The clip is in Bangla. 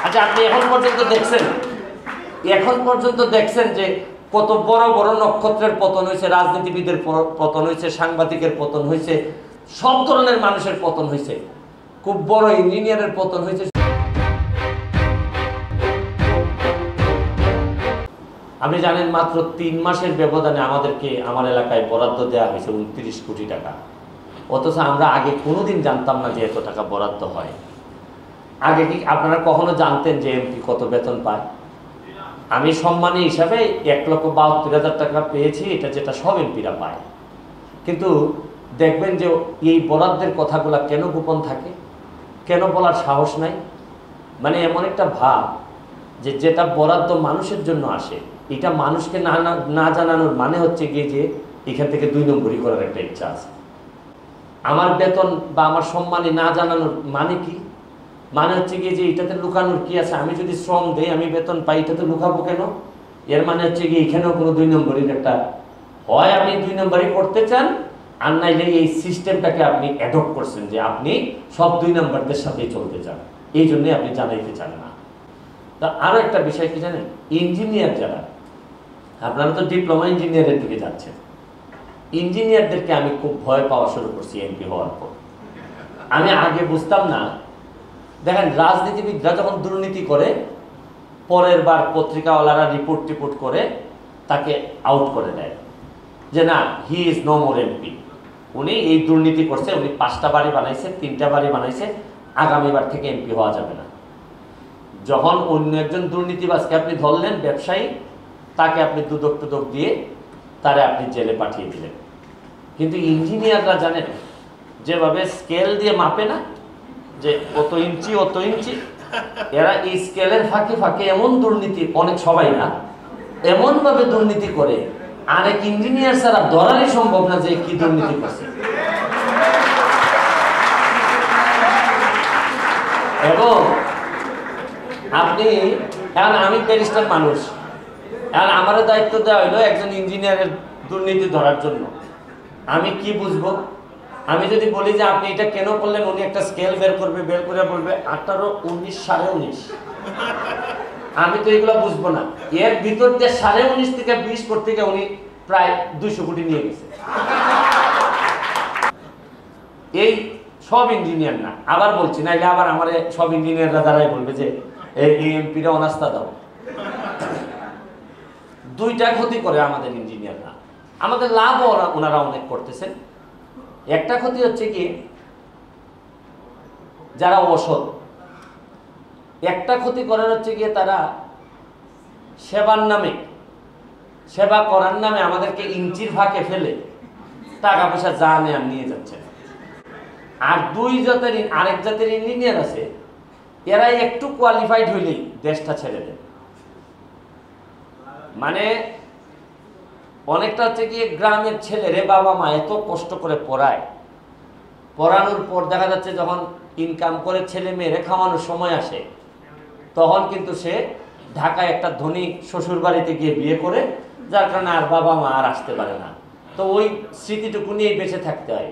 আচ্ছা, আপনি এখন পর্যন্ত দেখছেন যে কত বড় বড় নক্ষত্রের পতন হয়েছে, রাজনীতিবিদের পতন হয়েছে, সাংবাদিকের পতন হয়েছে, সব ধরনের মানুষের পতন হয়েছে, খুব বড় ইঞ্জিনিয়ারের পতন হয়েছে। আপনি জানেন মাত্র 3 মাসের ব্যবধানে আমাদেরকে আমার এলাকায় বরাদ্দ দেওয়া হয়েছে 29 কোটি টাকা। অথচ আমরা আগে কোনোদিন জানতাম না যে এত টাকা বরাদ্দ হয়। আগে কি আপনারা কখনো জানতেন যে এমপি কত বেতন পায়? আমি সম্মানী হিসাবে 1,72,000 টাকা পেয়েছি, এটা যেটা সব এমপিরা পায়। কিন্তু দেখবেন যে এই বরাদ্দের কথাগুলো কেন গোপন থাকে, কেন বলার সাহস নাই। মানে এমন একটা ভাব যে যেটা বরাদ্দ মানুষের জন্য আসে, এটা মানুষকে না জানানোর মানে হচ্ছে গিয়ে যে এখান থেকে 2 নম্বরই করার একটা ইচ্ছা আছে। আমার বেতন বা আমার সম্মানী না জানানোর মানে কি? মানে হচ্ছে গিয়ে যে এটাতে লুকানোর কি আছে? আমি যদি শ্রম দেই, আমি বেতন পাই, এটাতে লুকাবো কেন? এর মানে হচ্ছে গিয়ে এখানেও কোনো 2 নম্বরের একটা, হয় আপনি 2 নম্বরই করতে চান, আর নাইলে এই সিস্টেমটাকে আপনি অ্যাডপ্ট করছেন যে আপনি সব 2 নম্বরদের সাথেই চলতে চান, এই জন্যই আপনি জানাইতে চান না। তা আরও একটা বিষয় কি জানেন, ইঞ্জিনিয়ার যারা, আপনারা তো ডিপ্লোমা ইঞ্জিনিয়ারের দিকে যাচ্ছেন, ইঞ্জিনিয়ারদেরকে আমি খুব ভয় পাওয়া শুরু করছি এমপি হওয়ার পর। আমি আগে বুঝতাম না। দেখেন, রাজনীতিবিদরা যখন দুর্নীতি করে, পরের বার পত্রিকাওয়ালারা রিপোর্ট করে তাকে আউট করে দেয় যে না, he is no more MP, উনি এই দুর্নীতি করছে, উনি 5টা বাড়ি বানাইছে, 3টা বাড়ি বানাইছে, আগামীবার থেকে এমপি হওয়া যাবে না। যখন অন্য একজন দুর্নীতিবাজকে আপনি ধরলেন, ব্যবসায়ী, তাকে আপনি দুদক দিয়ে তারে আপনি জেলে পাঠিয়ে দিলেন। কিন্তু ইঞ্জিনিয়াররা জানেন, যেভাবে স্কেল দিয়ে মাপে না যে অত ইঞ্চি, এরা এই স্কেলের ফাঁকে ফাঁকে এমন দুর্নীতি, অনেক সবাই না, এমনভাবে দুর্নীতি করে আরেক ইঞ্জিনিয়ার ছাড়া ধরারই সম্ভব না যে কি দুর্নীতি করছে। এবং আপনি এখন, আমি ব্যারিস্টার মানুষ, এখন আমারও দায়িত্ব দেওয়া হইলো একজন ইঞ্জিনিয়ারের দুর্নীতি ধরার জন্য। আমি কি বুঝবো? আমি যদি বলি যে আপনি এটা কেন করলেন, উনি একটা স্কেল বের করে বলবে 18, 19, 19.5। আমি তো এগুলো বুঝবো না। এর ভিতর দিয়ে 19.5 থেকে 20 করতে গিয়ে উনি প্রায় 200 কোটি নিয়ে গেছে। এই সব ইঞ্জিনিয়ার না, আবার বলছি, নাইলে আবার আমার সব ইঞ্জিনিয়াররা দ্বারাই বলবে যে এই এমপিরা অনাস্থা দাও। 2টা ক্ষতি করে আমাদের ইঞ্জিনিয়াররা। আমাদের লাভও ওনারা অনেক করতেছেন। একটা ক্ষতি হচ্ছে কি, যারা অসৎ, একটা ক্ষতি করার হচ্ছে গিয়ে তারা সেবা করার নামে আমাদেরকে ইঞ্চির ফাঁকে ফেলে টাকা পয়সা যা নেয় নিয়ে যাচ্ছে। আর আরেক জাতের ইঞ্জিনিয়ার আছে, এরা একটু কোয়ালিফাইড হইলেই দেশটা ছেড়ে দেয়। মানে অনেকটা হচ্ছে গিয়ে গ্রামের ছেলেরে বাবা মা এত কষ্ট করে পড়ানোর পর দেখা যাচ্ছে যখন ইনকাম করে ছেলে মেয়েরে খাওয়ানোর সময় আসে, তখন কিন্তু সে ঢাকায় একটা ধনী শ্বশুর বাড়িতে গিয়ে বিয়ে করে, যার কারণে আর বাবা মা আর আসতে পারে না। তো ওই স্মৃতিটুকু নিয়েই বেঁচে থাকতে হয়।